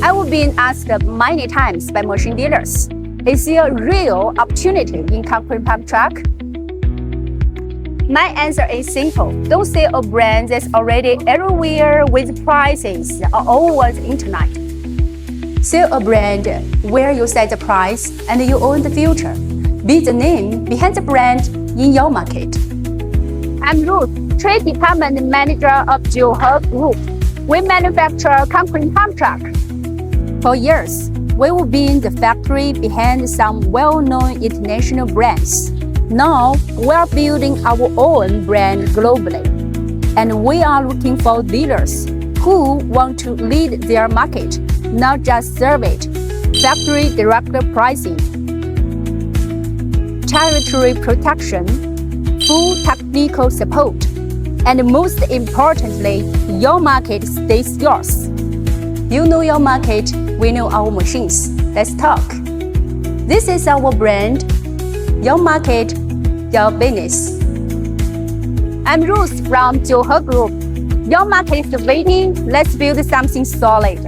I have been asked many times by machine dealers, is there a real opportunity in concrete pump truck? My answer is simple. Don't sell a brand that's already everywhere with prices all over the internet. Sell a brand where you set the price and you own the future. Be the name behind the brand in your market. I'm Ruth, Trade Department Manager of JIUHE Group. We manufacture concrete pump truck. For years, we've been the factory behind some well-known international brands. Now, we are building our own brand globally, and we are looking for dealers who want to lead their market, not just serve it. Factory direct pricing, territory protection, full technical support, and most importantly, your market stays yours. You know your market, we know our machines. Let's talk. This is our brand, your market, your business. I'm Ruth from JIUHE Group. Your market is waiting. Let's build something solid.